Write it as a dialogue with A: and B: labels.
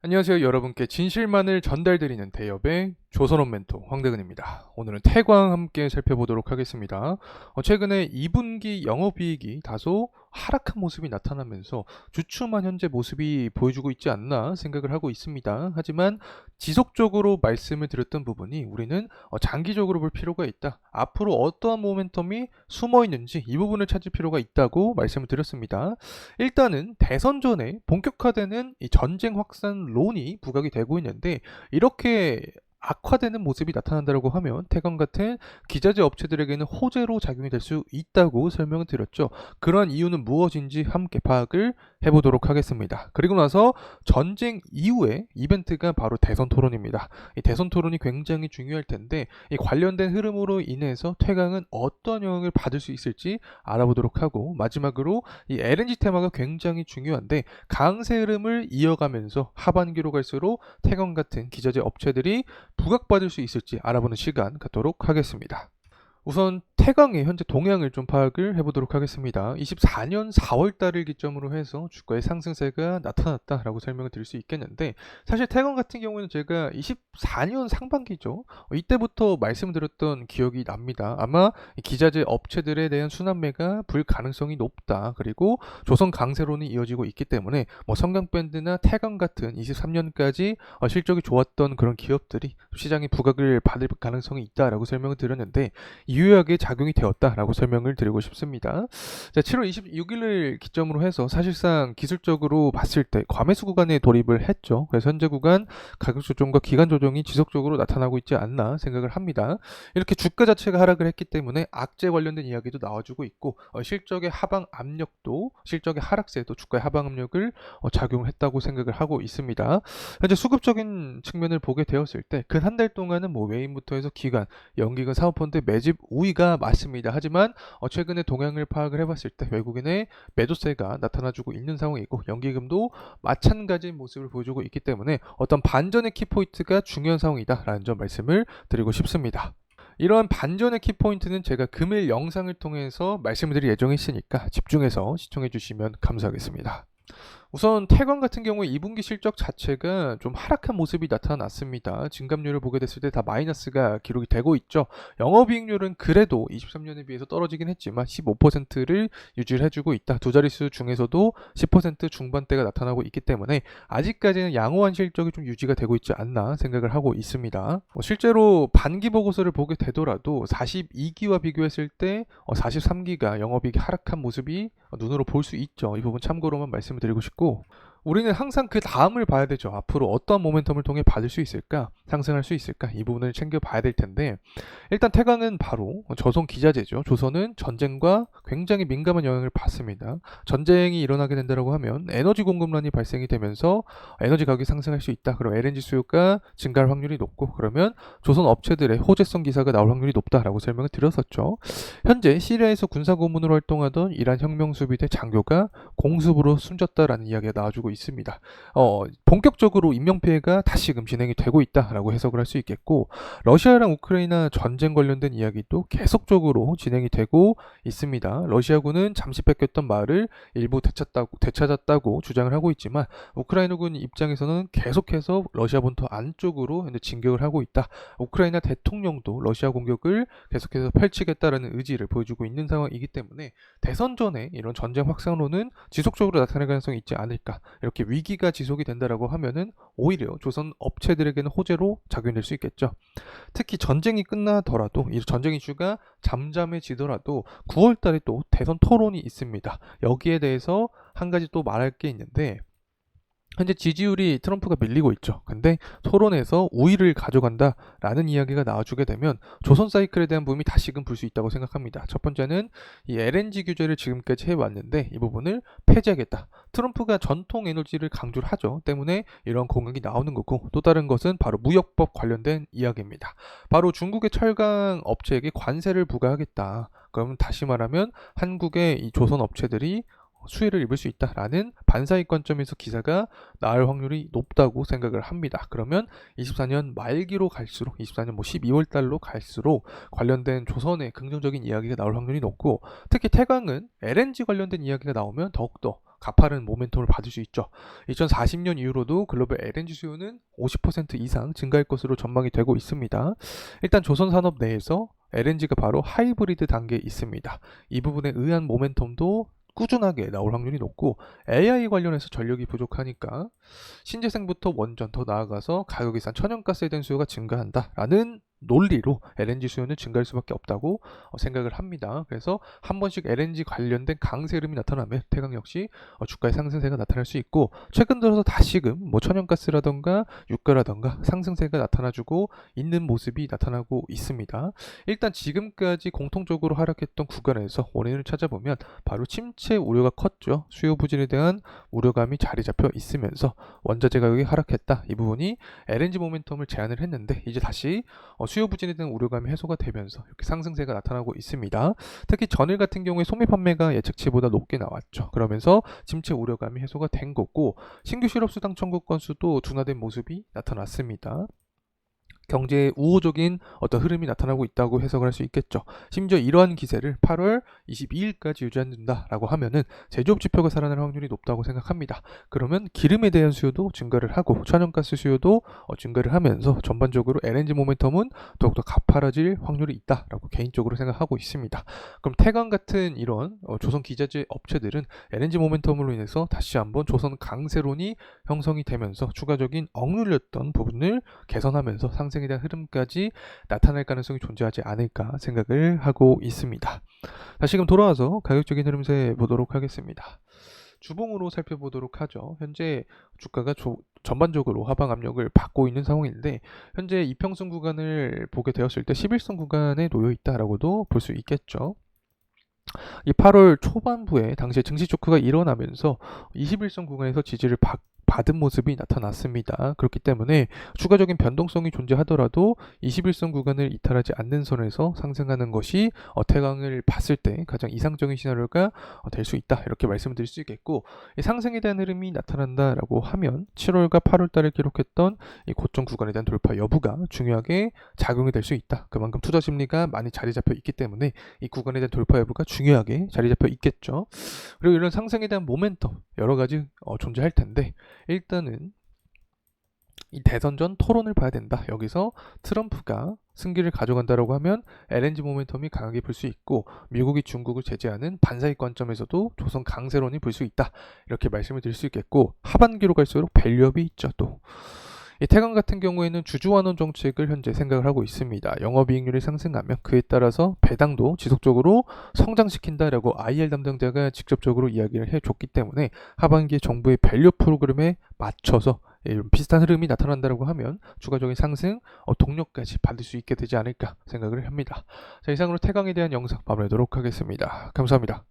A: 안녕하세요. 여러분께 진실만을 전달드리는 대여배 조선업 멘토 황대근입니다. 오늘은 태광 함께 살펴보도록 하겠습니다. 최근에 2분기 영업이익이 다소 하락한 모습이 나타나면서 주춤한 현재 모습이 보여주고 있지 않나 생각을 하고 있습니다. 하지만 지속적으로 말씀을 드렸던 부분이 우리는 장기적으로 볼 필요가 있다. 앞으로 어떠한 모멘텀이 숨어 있는지 이 부분을 찾을 필요가 있다고 말씀을 드렸습니다. 일단은 대선 전에 본격화되는 이 전쟁 확산론이 부각이 되고 있는데, 이렇게 악화되는 모습이 나타난다고 하면 태광 같은 기자재 업체들에게는 호재로 작용이 될 수 있다고 설명을 드렸죠. 그러한 이유는 무엇인지 함께 파악을 해보도록 하겠습니다. 그리고 나서 전쟁 이후의 이벤트가 바로 대선 토론입니다. 이 대선 토론이 굉장히 중요할 텐데, 이 관련된 흐름으로 인해서 태광은 어떤 영향을 받을 수 있을지 알아보도록 하고, 마지막으로 이 LNG 테마가 굉장히 중요한데 강세 흐름을 이어가면서 하반기로 갈수록 태광 같은 기자재 업체들이 부각받을 수 있을지 알아보는 시간 갖도록 하겠습니다. 우선 태광의 현재 동향을 좀 파악을 해보도록 하겠습니다. 24년 4월 달을 기점으로 해서 주가의 상승세가 나타났다라고 설명을 드릴 수 있겠는데, 사실 태광 같은 경우에는 제가 24년 상반기죠. 이때부터 말씀드렸던 기억이 납니다. 아마 기자재 업체들에 대한 순환매가 불 가능성이 높다. 그리고 조선 강세론이 이어지고 있기 때문에 성강밴드나 태광 같은 23년까지 실적이 좋았던 그런 기업들이 시장의 부각을 받을 가능성이 있다라고 설명을 드렸는데, 유효하게 작용이 되었다라고 설명을 드리고 싶습니다. 자, 7월 26일을 기점으로 해서 사실상 기술적으로 봤을 때 과매수 구간에 돌입을 했죠. 그래서 현재 구간 가격 조정과 기간 조정이 지속적으로 나타나고 있지 않나 생각을 합니다. 이렇게 주가 자체가 하락을 했기 때문에 악재 관련된 이야기도 나와주고 있고, 실적의 하방 압력도, 실적의 하락세도 주가의 하방 압력을 작용했다고 생각을 하고 있습니다. 현재 수급적인 측면을 보게 되었을 때 근 한 달 동안은 외인부터 해서 기관, 연기관 사모펀드 매집 우위가 맞습니다. 하지만 최근에 동향을 파악을 해봤을 때 외국인의 매도세가 나타나주고 있는 상황이고, 연기금도 마찬가지인 모습을 보여주고 있기 때문에 어떤 반전의 키포인트가 중요한 상황이다라는 점 말씀을 드리고 싶습니다. 이러한 반전의 키포인트는 제가 금일 영상을 통해서 말씀을 드릴 예정이 있으니까 집중해서 시청해 주시면 감사하겠습니다. 우선 태광 같은 경우에 2분기 실적 자체가 좀 하락한 모습이 나타났습니다. 증감률을 보게 됐을 때 다 마이너스가 기록이 되고 있죠. 영업이익률은 그래도 23년에 비해서 떨어지긴 했지만 15%를 유지를 해주고 있다. 두 자릿수 중에서도 10% 중반대가 나타나고 있기 때문에 아직까지는 양호한 실적이 좀 유지가 되고 있지 않나 생각을 하고 있습니다. 실제로 반기 보고서를 보게 되더라도 42기와 비교했을 때 43기가 영업이익이 하락한 모습이 눈으로 볼 수 있죠. 이 부분 참고로만 말씀을 드리고 싶고, 우리는 항상 그 다음을 봐야 되죠. 앞으로 어떠한 모멘텀을 통해 받을 수 있을까, 상승할 수 있을까, 이 부분을 챙겨봐야 될 텐데, 일단 태광은 바로 조선 기자재죠. 조선은 전쟁과 굉장히 민감한 영향을 받습니다. 전쟁이 일어나게 된다고 하면 에너지 공급난이 발생이 되면서 에너지 가격이 상승할 수 있다. 그럼 LNG 수요가 증가할 확률이 높고, 그러면 조선 업체들의 호재성 기사가 나올 확률이 높다라고 설명을 드렸었죠. 현재 시리아에서 군사 고문으로 활동하던 이란 혁명수비대 장교가 공습으로 숨졌다라는 이야기가 나와주고 있습니다. 본격적으로 인명피해가 다시금 진행이 되고 있다라고 해석을 할 수 있겠고, 러시아랑 우크라이나 전쟁 관련된 이야기도 계속적으로 진행이 되고 있습니다. 러시아군은 잠시 뺏겼던 마을을 일부 되찾았다고 주장을 하고 있지만, 우크라이나군 입장에서는 계속해서 러시아 본토 안쪽으로 진격을 하고 있다. 우크라이나 대통령도 러시아 공격을 계속해서 펼치겠다라는 의지를 보여주고 있는 상황이기 때문에 대선 전에 이런 전쟁 확산론은 지속적으로 나타날 가능성이 있지 않을까. 이렇게 위기가 지속이 된다라고 하면은 오히려 조선 업체들에게는 호재로 작용될 수 있겠죠. 특히 전쟁이 끝나더라도, 이 전쟁 이슈가 잠잠해지더라도 9월 달에 또 대선 토론이 있습니다. 여기에 대해서 한 가지 또 말할 게 있는데, 현재 지지율이 트럼프가 밀리고 있죠. 근데 토론에서 우위를 가져간다라는 이야기가 나와주게 되면 조선 사이클에 대한 붐이 다시금 불 수 있다고 생각합니다. 첫 번째는 이 LNG 규제를 지금까지 해왔는데 이 부분을 폐지하겠다. 트럼프가 전통 에너지를 강조를 하죠. 때문에 이런 공격이 나오는 거고, 또 다른 것은 바로 무역법 관련된 이야기입니다. 바로 중국의 철강 업체에게 관세를 부과하겠다. 그러면 다시 말하면 한국의 이 조선 업체들이 수혜를 입을 수 있다라는 반사익 관점에서 기사가 나올 확률이 높다고 생각을 합니다. 그러면 24년 말기로 갈수록, 24년 12월 달로 갈수록 관련된 조선의 긍정적인 이야기가 나올 확률이 높고, 특히 태광은 LNG 관련된 이야기가 나오면 더욱더 가파른 모멘텀을 받을 수 있죠. 2040년 이후로도 글로벌 LNG 수요는 50% 이상 증가할 것으로 전망이 되고 있습니다. 일단 조선 산업 내에서 LNG가 바로 하이브리드 단계에 있습니다. 이 부분에 의한 모멘텀도 꾸준하게 나올 확률이 높고 AI 관련해서 전력이 부족하니까 신재생부터 원전 더 나아가서 가격이 싼 천연가스에 대한 수요가 증가한다라는 논리로 LNG 수요는 증가할 수밖에 없다고 생각을 합니다. 그래서 한 번씩 LNG 관련된 강세 흐름이 나타나면 태강 역시 주가의 상승세가 나타날 수 있고 최근 들어서 다시금 뭐 천연가스라던가 유가라던가 상승세가 나타나주고 있는 모습이 나타나고 있습니다. 일단 지금까지 공통적으로 하락했던 구간에서 원인을 찾아보면 바로 침체 우려가 컸죠. 수요 부진에 대한 우려감이 자리 잡혀 있으면서 원자재 가격이 하락했다. 이 부분이 LNG 모멘텀을 제한을 했는데 이제 다시 수요 부진에 대한 우려감이 해소가 되면서 이렇게 상승세가 나타나고 있습니다. 특히 전일 같은 경우에 소매 판매가 예측치보다 높게 나왔죠. 그러면서 침체 우려감이 해소가 된 거고 신규 실업수당 청구 건수도 둔화된 모습이 나타났습니다. 경제에 우호적인 어떤 흐름이 나타나고 있다고 해석을 할 수 있겠죠. 심지어 이러한 기세를 8월 22일까지 유지한다라고 하면은 제조업 지표가 살아날 확률이 높다고 생각합니다. 그러면 기름에 대한 수요도 증가를 하고 천연가스 수요도 증가를 하면서 전반적으로 LNG 모멘텀은 더욱더 가파라질 확률이 있다라고 개인적으로 생각하고 있습니다. 그럼 태광 같은 이런 조선 기자재 업체들은 LNG 모멘텀으로 인해서 다시 한번 조선 강세론이 형성이 되면서 추가적인 억눌렸던 부분을 개선하면서 상승에 대한 흐름까지 나타날 가능성이 존재하지 않을까 생각을 하고 있습니다. 다시금 돌아와서 가격적인 흐름세 보도록 하겠습니다. 주봉으로 살펴보도록 하죠. 현재 주가가 전반적으로 하방 압력을 받고 있는 상황인데 현재 이평선 구간을 보게 되었을 때 11선 구간에 놓여 있다라고도 볼 수 있겠죠. 이 8월 초반부에 당시에 증시 쇼크가 일어나면서 21선 구간에서 지지를 받은 모습이 나타났습니다. 그렇기 때문에 추가적인 변동성이 존재하더라도 21선 구간을 이탈하지 않는 선에서 상승하는 것이 태강을 봤을 때 가장 이상적인 시나리오가 될 수 있다. 이렇게 말씀을 드릴 수 있겠고 상승에 대한 흐름이 나타난다라고 하면 7월과 8월 달에 기록했던 이 고점 구간에 대한 돌파 여부가 중요하게 작용이 될 수 있다. 그만큼 투자 심리가 많이 자리 잡혀 있기 때문에 이 구간에 대한 돌파 여부가 중요하게 자리 잡혀 있겠죠. 그리고 이런 상승에 대한 모멘텀 여러 가지 존재할 텐데 일단은 이 대선 전 토론을 봐야 된다. 여기서 트럼프가 승기를 가져간다라고 하면 LNG 모멘텀이 강하게 불 수 있고 미국이 중국을 제재하는 반사익 관점에서도 조선 강세론이 불 수 있다. 이렇게 말씀을 드릴 수 있겠고 하반기로 갈수록 밸류업이 있죠. 또 이 태광 같은 경우에는 주주환원 정책을 현재 생각을 하고 있습니다. 영업이익률이 상승하면 그에 따라서 배당도 지속적으로 성장시킨다라고 IR 담당자가 직접적으로 이야기를 해줬기 때문에 하반기에 정부의 밸류 프로그램에 맞춰서 비슷한 흐름이 나타난다고 하면 추가적인 상승 동력까지 받을 수 있게 되지 않을까 생각을 합니다. 자, 이상으로 태광에 대한 영상 마무리하도록 하겠습니다. 감사합니다.